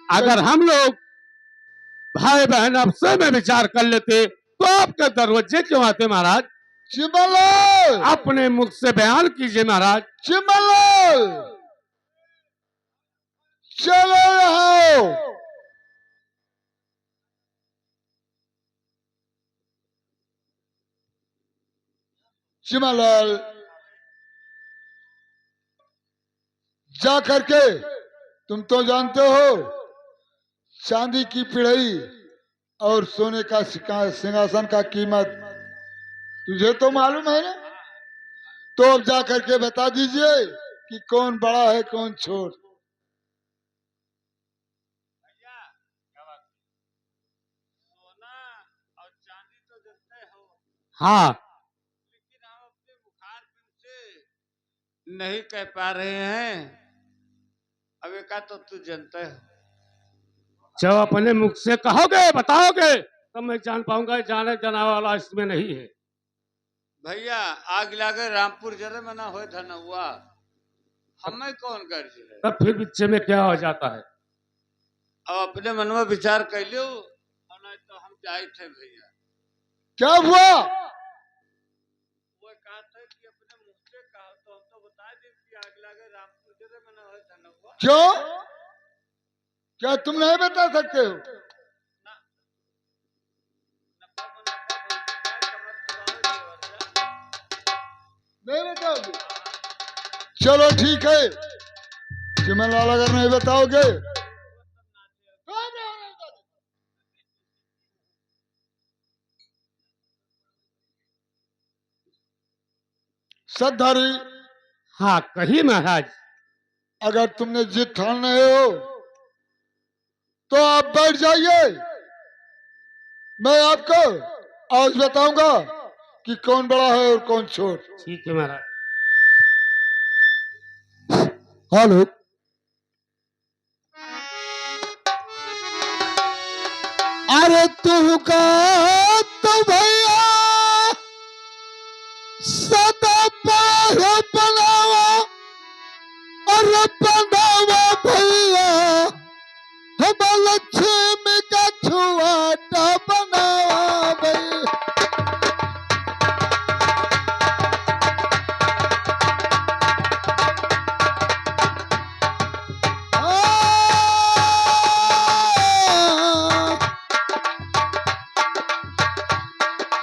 अगर हम लोग भाई बहन आपसे में विचार कर लेते तो आपके दरवाजे क्यों आते महाराज? चिमलाल अपने मुख से बयान कीजिए महाराज। चिमलाल चलो यहाँ। चिमलाल जा करके, तुम तो जानते हो चांदी की पिढ़ई और सोने का सिंहासन का कीमत तुझे तो मालूम है ना। तो अब जा करके बता दीजिए कि कौन बड़ा है कौन छोट। हाँ, लेकिन हम अपने बुखार से नहीं कह पा रहे हैं। अब एक तो तू जानता है। जब अपने मुख से कहोगे बताओगे तब मैं जान पाऊंगा। जाने जाना वाला इसमें नहीं है। भैया आग लागे रामपुर जरे मना हो धन हुआ, हमें कौन कर है। तब फिर बीच में क्या हो जाता है? अब अपने मन में विचार कर लो, नहीं तो हम जाए थे भैया। क्या हुआ? वो कहा था कि अपने मुख से कहा तो हम तो बता दें कि आग लागे रामपुर जरे मना हो धन हुआ। क्यों? क्या तुम नहीं बता सकते हो? नहीं बताओगे? चलो ठीक है, चिमनलाल अगर नहीं बताओगे सद्धारी। हाँ कहिए महाराज। अगर तुमने जिद ठान रहे हो तो आप बैठ जाइए। मैं आपको आज बताऊंगा कि कौन बड़ा है और कौन छोट। ठीक है महाराज। हेलो। अरे तू का तो भैया सदा पार बनावा और बनावा भैया हम लक्ष्मी का छुआटा बनावा भैया।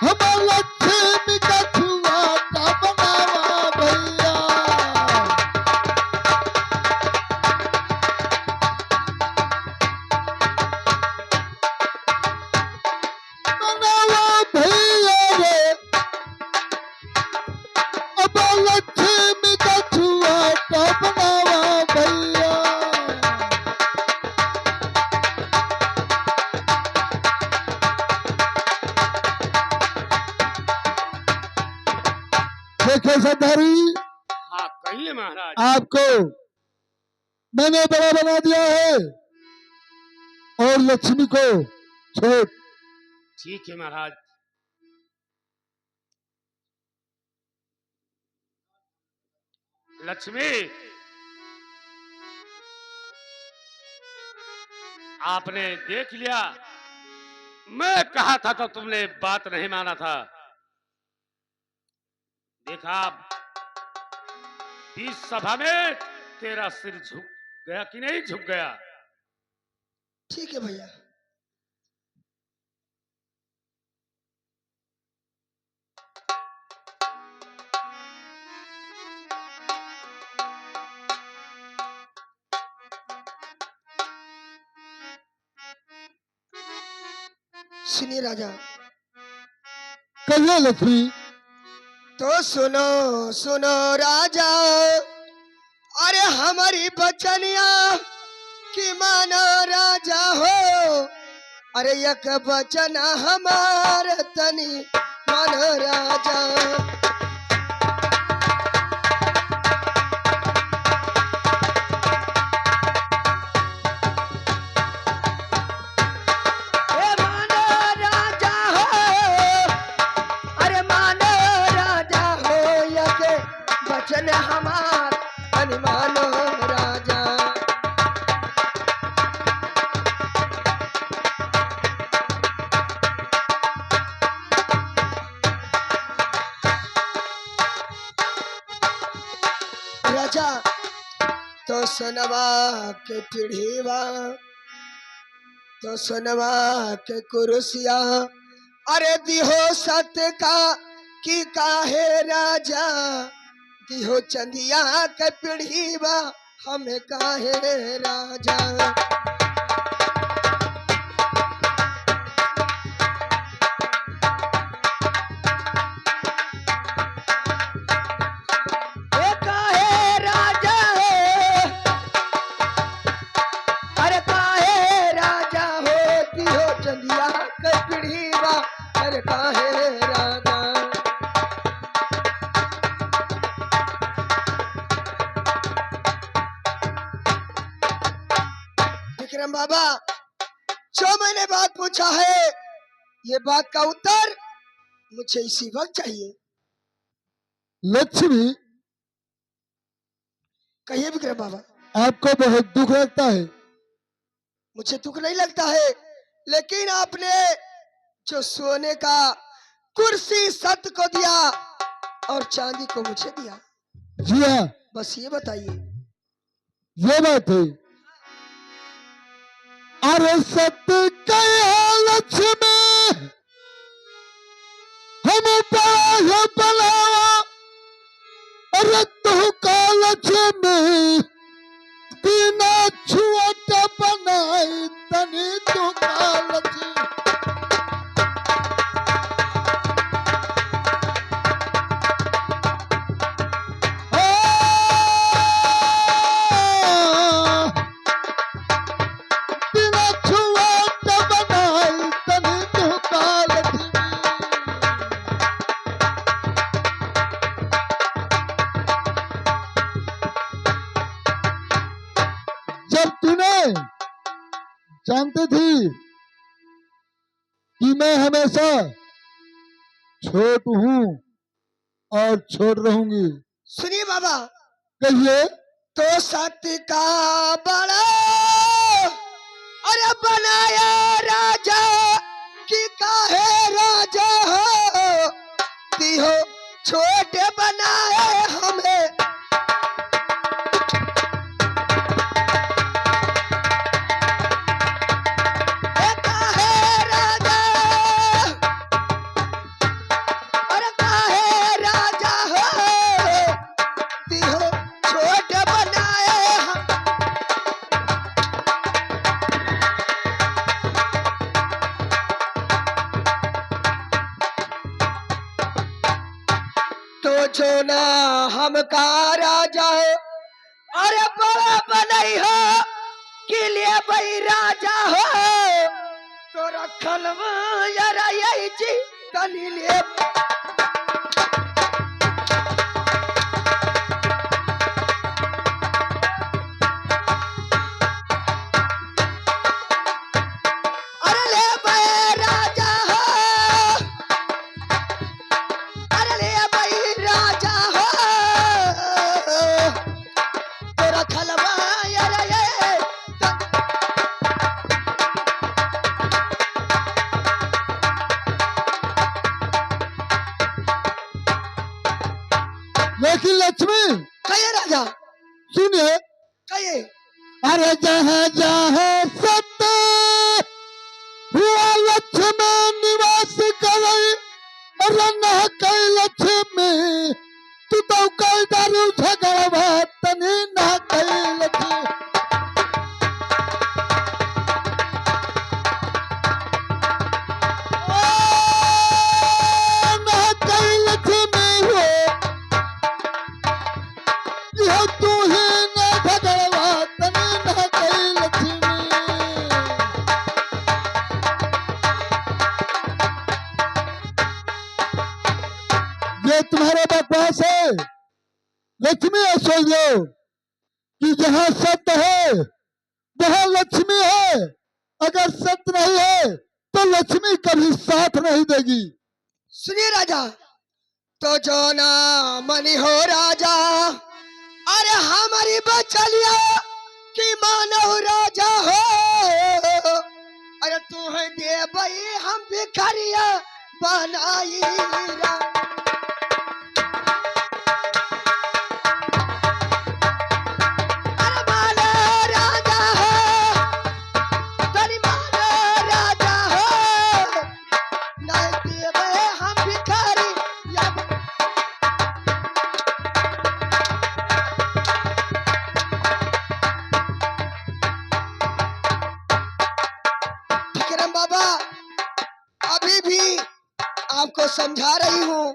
हम लक्ष्मी का छुआटा बनावा भैया। बनावा भैया रे, अब लक्ष्मी का छुआटा बनावा भैया। देखिए सद्धारी, हाँ कहिए महाराज। आपको मैंने बड़ा बना दिया है और लक्ष्मी को छोट। ठीक है महाराज। लक्ष्मी, आपने देख लिया, मैं कहा था तो तुमने बात नहीं माना था। देखा इस सभा में तेरा सिर झुक गया कि नहीं झुक गया? ठीक है भैया। सुनिए राजा। कहिए लक्ष्मी। तो सुनो सुनो राजा, अरे हमारी बचनिया की मानो राजा हो। अरे एक बचन हमारे तनी मानो राजा। ए मानो राजा हो, अरे मानो राजा हो, एक बचन हमार तनी मानो राजा। सोनवा के पीढ़ीवा तो सोनवा के कुर्सिया अरे दिहो सत्य का कि काहे राजा दिहो चंदिया के पीढ़ीवा हमें काहे राजा। ए काहे राजा अरे काहे राजा होती हो चंदिया के पीढ़ीवा अरे काहे राजा। विक्रम बाबा जो मैंने बात पूछा है ये बात का उत्तर मुझे इसी वक्त चाहिए। लक्ष्मी, कहिए विक्रम बाबा। आपको बहुत दुख लगता है। मुझे दुख नहीं लगता है लेकिन आपने जो सोने का कुर्सी सत्य को दिया और चांदी को मुझे दिया, जी हाँ, बस ये बताइए। ये बात है। अरे सत्य कया लक्ष्मी हम बनावा अरे तू का लक्ष्मी बिना छुअट बनाई तनी तू का लक्ष्मी। बिना छुअट बनाई तनी तू का लक्ष्मी। जब तूने जानती थी कि मैं हमेशा छोट हूँ और छोट रहूंगी। सुनिए बाबा। कहिए। तो सत्य का बड़ा अरे बनाया राजा कि काहे राजा हो दिहो छोटे बनाए हमें। ए काहे राजा अरे काहे राजा हो दिहो छोटे बनाए हम। तो जो ना हम का राजा हो अरे बड़ा बनई हो कि लिए भाई राजा हो तो रखल यारा यही जी तनी लिए। अरे ले भाई राजा हो अरे ले भाई राजा हो तो रखल यारा ये लेकिन लक्ष्मी कहिए राजा। सुनिए। कहिए। अरे जहाँ जहाँ सत्य हुआ लक्ष्मी निवास करे अरे न कई लक्ष्मी तू तो कई दारू झगड़वा तनी न कई लक्ष्मी। ओ, न कई लक्ष्मी हो यह तू ही न झगड़वा तनी न कई लक्ष्मी। ये तुम्हारा बकवास है। लक्ष्मी है सोच लो कि जहाँ सत्य है वहाँ लक्ष्मी है। अगर सत्य नहीं है तो लक्ष्मी कभी साथ नहीं देगी। सुनिए राजा। तो जो ना मनी हो राजा अरे हमारी बचलिया कि मानो राजा हो अरे तू है दे भाई हम भिखारिया बनाई रा। अरे मानो भी आपको समझा रही हूँ,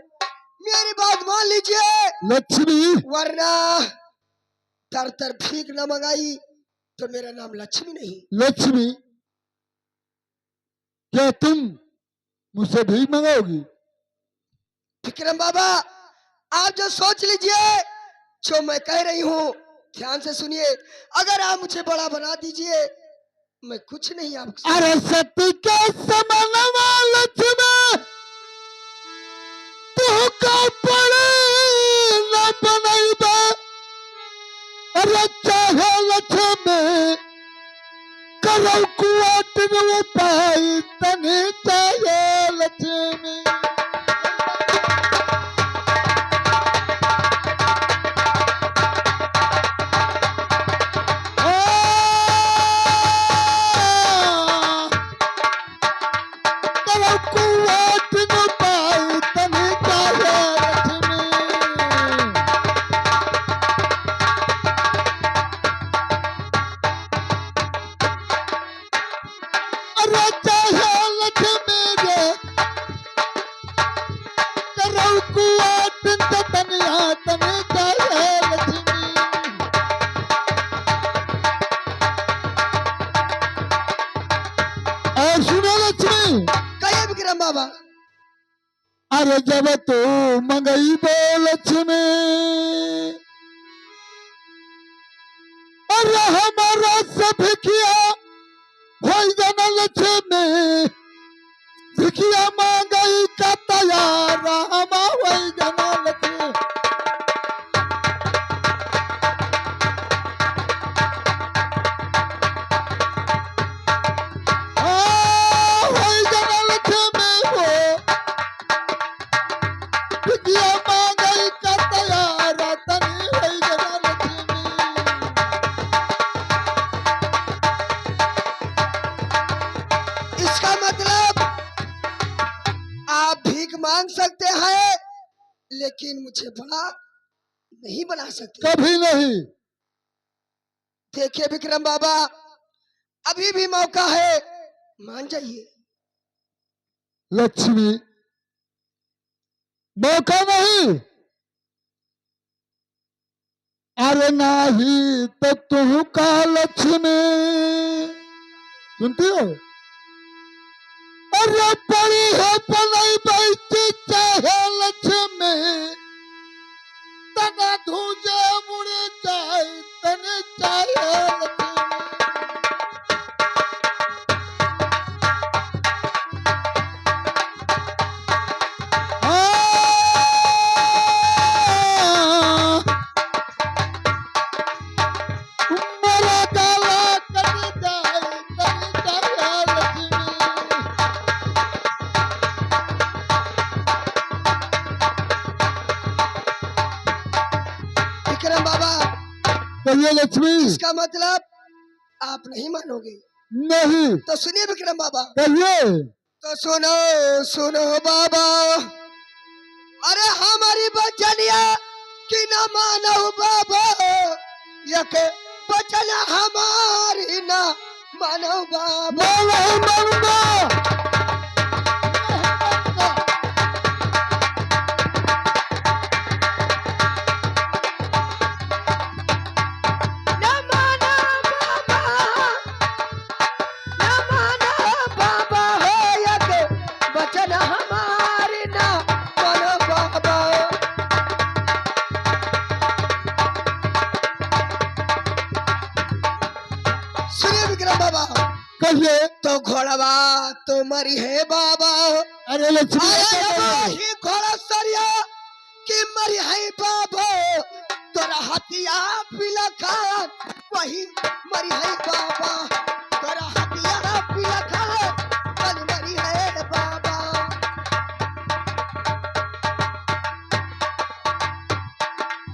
मेरी बात मान लीजिए, लक्ष्मी वरना तर तर भीख न मंगाई तो मेरा नाम लक्ष्मी नहीं। लक्ष्मी, क्या तुम मुझसे भीख मंगाओगी? विक्रम बाबा, आप जो सोच लीजिए, जो मैं कह रही हूँ ध्यान से सुनिए। अगर आप मुझे बड़ा बना दीजिए, मैं कुछ नहीं आपसे। अरे सती के समानवा लक्ष्मी, तू का पड़े न बनाइबा। अरे चाहे लक्ष्मी करो कुआट न पाई तने चाहे लक्ष्मी। करो कुआट न पाई तने चाहे लक्ष्मी। अरे चाहे लक्ष्मी रे करो कुआट न तनिया तने चाहे लक्ष्मी। और सुनो लक्ष्मी, कहिए विक्रम बाबा। अरे जब तू मंगई बो लक्ष्मी, अरे हमारा सब किया हो जाना लक्ष्मी। भिखिया मांगई का तैयार हम हो जाना लक्ष्मी। हो जाना लक्ष्मी हो, भिखिया मांगई का तैयार तनी हो जाना लक्ष्मी। इसका मतलब आप भीख मांग सकते हैं, लेकिन मुझे बड़ा नहीं बना सकते। कभी नहीं। देखिए विक्रम बाबा, अभी भी मौका है, मान जाइए। लक्ष्मी, मौका नहीं। अरे नाही तो तू का लक्ष्मी, सुनती हो? अरे पड़ी है पलाई बैठी चाहे लक्ष्मी, तना धूजे मुड़े चाहे तने चाहे लक्ष्मी। मरा गाला कट जाए तने चाहे लक्ष्मी। विक्रम बाबा, कहिए लक्ष्मी। इसका मतलब आप नहीं मानोगे। नहीं। तो सुनिए विक्रम बाबा। कहिए। तो सुनो सुनो बाबा, अरे हमारी बचनिया कि न मानो बाबा, यक बचन हमारी न मानो बाबा। नहीं मानूंगा। न मानो बाबा, न मानो बाबा हो, यक बचन हमारी न मानो बाबा। सुनिए विक्रम बाबा। कहिए। तो घोड़वा तो मरी है बाबा, अरे लक्ष्मी, आया ही घोड़ा सरिया कि मरी है बाबा। तोरा हथिया पिला खान वही मरी है बाबा। तोरा हथिया पिला खान वही मरी है बाबा।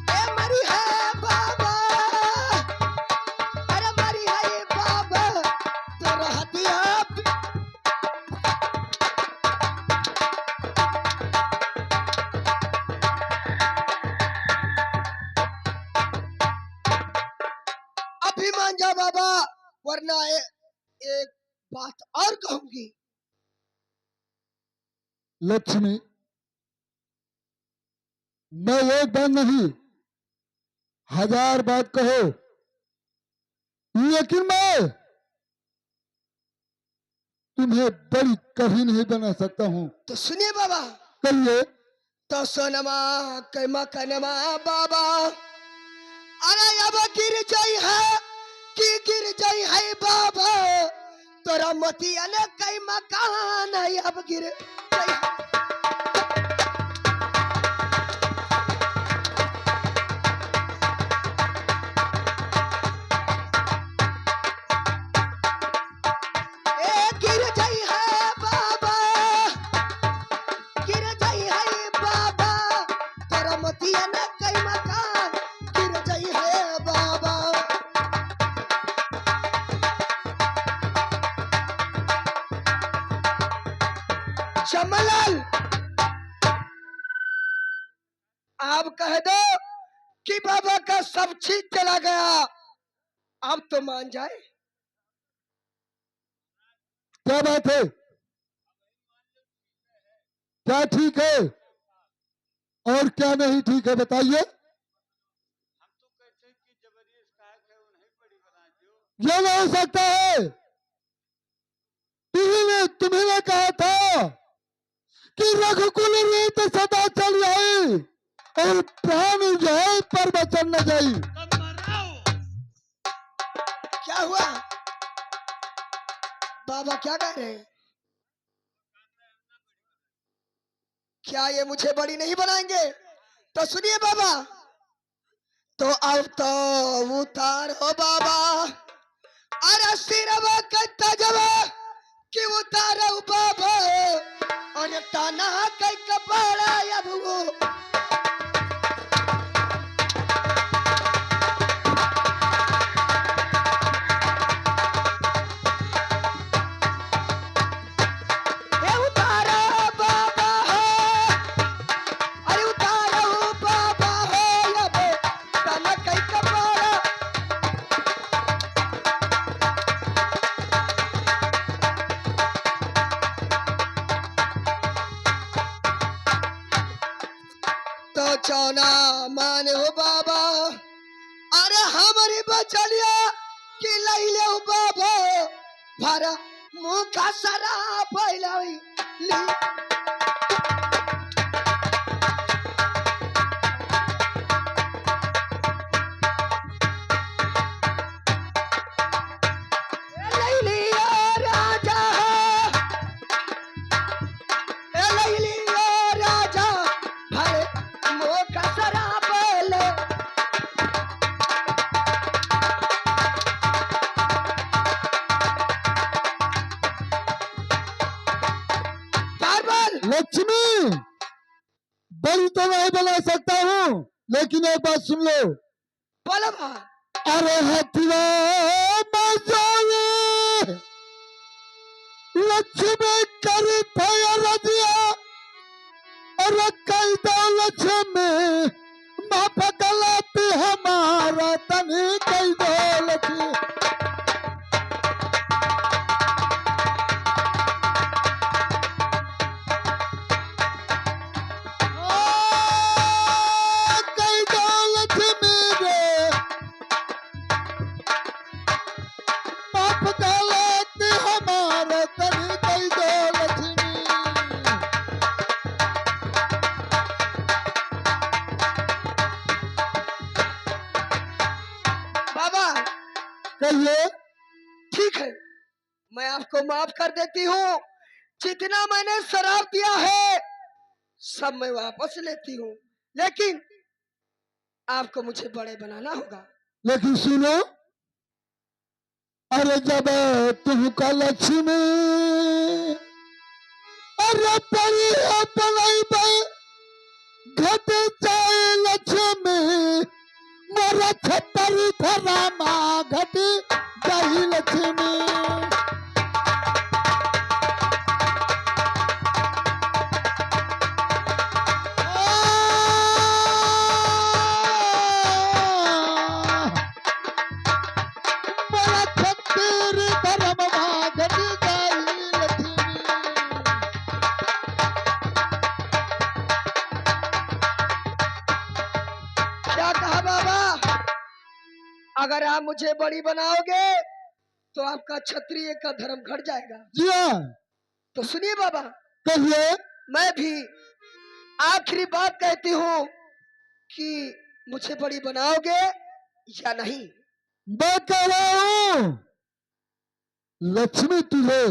ए मरी है बाबा, अरे मरी है बाबा। तोरा हथिया अभी मान जा बाबा, वरना एक बात और कहूंगी। लक्ष्मी, मैं एक बार नहीं 1000 बात कहो, लेकिन मैं तुम्हें बड़ी कभी नहीं बना सकता हूँ। तो सुनिए बाबा, कहिए। तो सोनमा कैमा कनमा बाबा, अरे अब गिर जाई है कि गिर जाई है बाबा, तोरा मतिया ने कई मकान है अब गिर जाई है। ए गिर जाई है बाबा, गिर जाई है बाबा, तोरा मतिया ने कई मकान गिर जाई है बाबा। श्यामलाल, आप कह दो कि बाबा का सब चीज चला गया, अब तो मान जाए। क्या बात है? क्या ठीक है और क्या नहीं ठीक है, बताइए। हम तो कहते हैं कि जबरी इसका है वो नहीं बड़ी बना दो। यह नहीं हो सकता है। तुम्हें कहा था कि रघुकुल रीत सदा चल जाए और प्राण जाए पर वचन न जाई। तब मराओ। क्या हुआ बाबा, क्या कह रहे हैं? क्या ये मुझे बड़ी नहीं बनाएंगे? तो सुनिए बाबा, तो अब तो उतारो बाबा, अरे सिरवा का तजवा कि उतारो बाबा, और ताना कई कपड़ा अब वो। ए उतारो बाबा हो, अरे उतारो बाबा हो, अब ताना कई कपड़ा। तो चौना मान हो बाबा, अरे हमारी बचलिया कि लैले हो बाबा, भरा मुंह का सरा फैलाई ली। ए लैलिया राजा हो, ए लैलिया राजा, भरे मुंह का सरा फैले। बार लक्ष्मी, बड़ी तो नहीं बना सकता हूँ, लेकिन एक बात सुन लो। बोलो बा। अरे हथिया मजाले लक्ष्मी करी थया रजिया, अरे कई दो लक्ष्मी माफ गलती हमारा तनी कई दो लक्ष्मी। कई दो लक्ष्मी रे माफ गलती हमारा तनी कई दो लक्ष्मी। बाबा कहिए। ठीक है, मैं आपको माफ कर देती हूँ। जितना मैंने शराब दिया है सब मैं वापस लेती हूँ, लेकिन आपको मुझे बड़े बनाना होगा। लेकिन सुनो, अरे जब तुमका लक्ष्मी अरे परी अपनाई घट जाए लक्ष्मी, मोरा छतर धरा माँ घट जाई लक्ष्मी। मोरा छतर धरा माँ घट जाई लक्ष्मी। अगर आप मुझे बड़ी बनाओगे तो आपका क्षत्रिय का धर्म घट जाएगा। जी हाँ, तो सुनिए बाबा, कहिए। मैं भी आखिरी बात कहती हूँ कि मुझे बड़ी बनाओगे या नहीं। मैं कह रहा हूं लक्ष्मी तुझे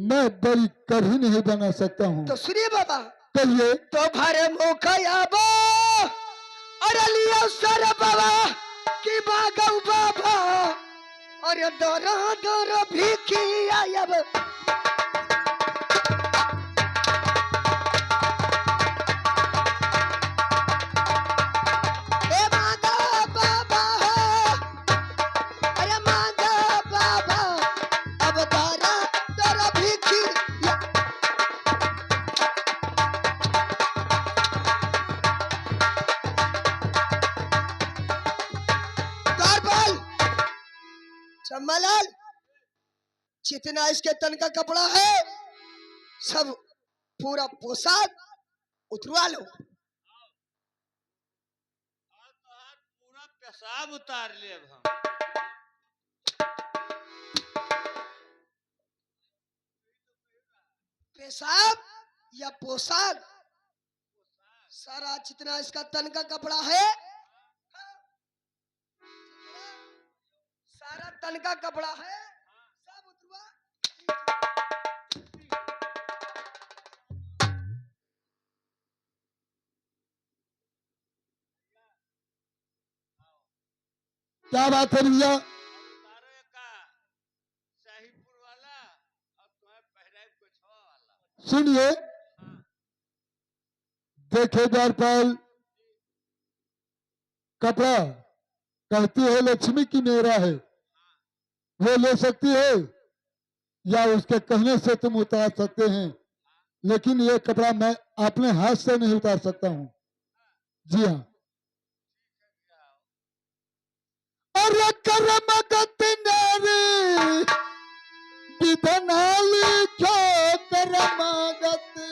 मैं बड़ी कर ही नहीं बना सकता हूँ। तो सुनिए बाबा, कहिए। तो भरे मुख याबो अरे लियो सर बाबा की बागौ बाबा अरे दरो दरो भिखी आयब। ए मांगा बाबा अरे मांगा बाबा अब दरो दरो भिखी। कारबल चम्मालाल, जितना इसके तन का कपड़ा है सब पूरा पोशाक उतरवा लो। और तो हाथ पूरा पेशाब उतार लिए अब हम। पेशाब या पोशाक, सारा जितना इसका तन का कपड़ा है सारा तन का कपड़ा है सब उतरवा। क्या बात है भैया? और उतारो का शाहीपुर वाला और तुम्हें पहराए कुछ वाला। सुनिए, देखे द्वारपाल, कपड़ा कहती है लक्ष्मी की मेरा है, वो ले सकती है या उसके कहने से तुम उतार सकते हैं, लेकिन ये कपड़ा मैं अपने हाथ से नहीं उतार सकता हूँ। जी हाँ। अरे कर्म गति नारी विधनाली क्यों कर्म गति।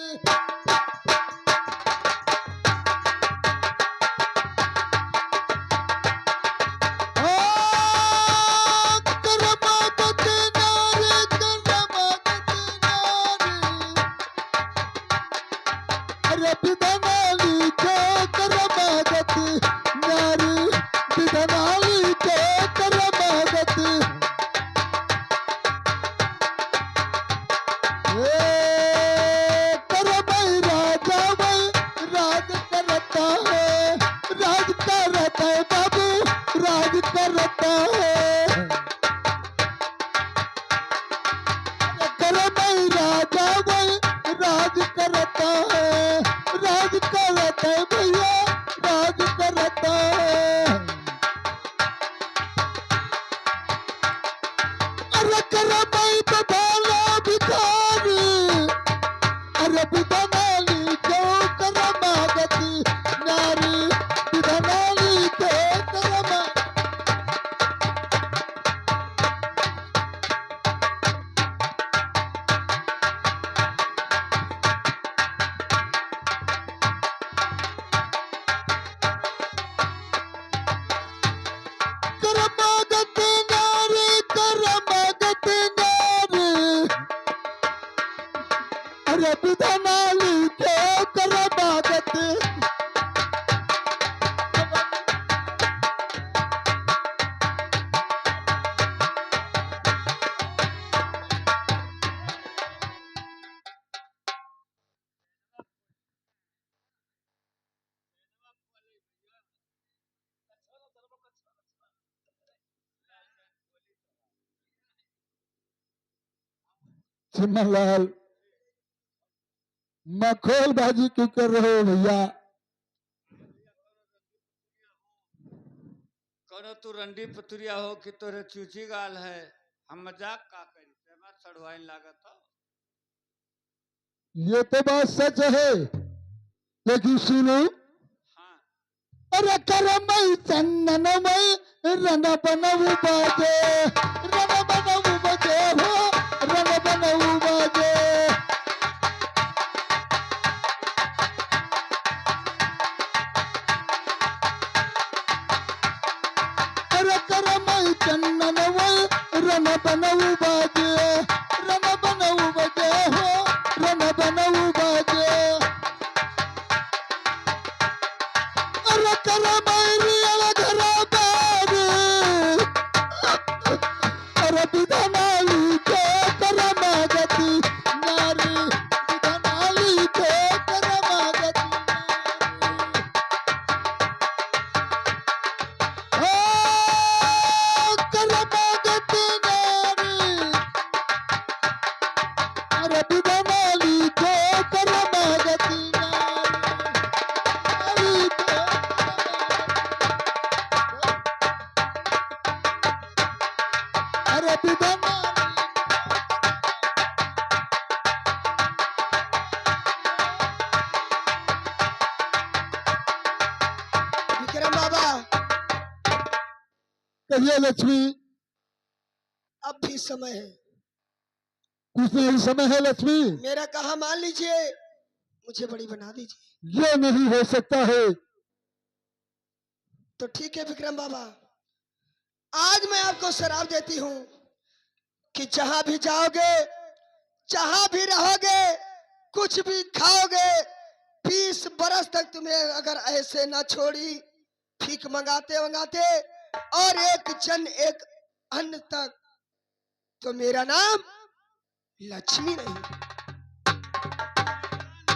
चिमनलाल, मखौल बाजी क्यों कर रहे हो भैया? करो तू रंडी पतुरिया हो कि तोरे चूची गाल है, हम मजाक का करी तेमा चढ़वाइन लागत हो। ये तो बात सच है, लेकिन सुनो। हाँ अरे करमई चंदनमई रन बनऊ बाजे, रन बनऊ बाजे हो, रन बनऊ बाजे। बनऊ बाजे, रन बनऊ बजे हो, रन बनऊ बाजे। अरे कर मैरी घरा बारी, अरे विधनाली के कर मागती नारी, विधनाली के कर मागती नारी। कर मागती नारी, अरे विधनाली के कर मागती नारी, अरे विधनाली। विक्रम बाबा, कहिए लक्ष्मी, अब भी समय है, कुछ नहीं समय है लक्ष्मी। मेरा कहा मान लीजिए, मुझे बड़ी बना दीजिए। ये नहीं हो सकता है। तो ठीक है विक्रम बाबा, आज मैं आपको शराब देती हूँ कि जहां भी जाओगे, जहां भी रहोगे, कुछ भी खाओगे, 20 बरस तक तुम्हें अगर ऐसे ना छोड़ी, भीख मंगाते मंगाते और एक जन एक अन्न तक, तो मेरा नाम लक्ष्मी नहीं।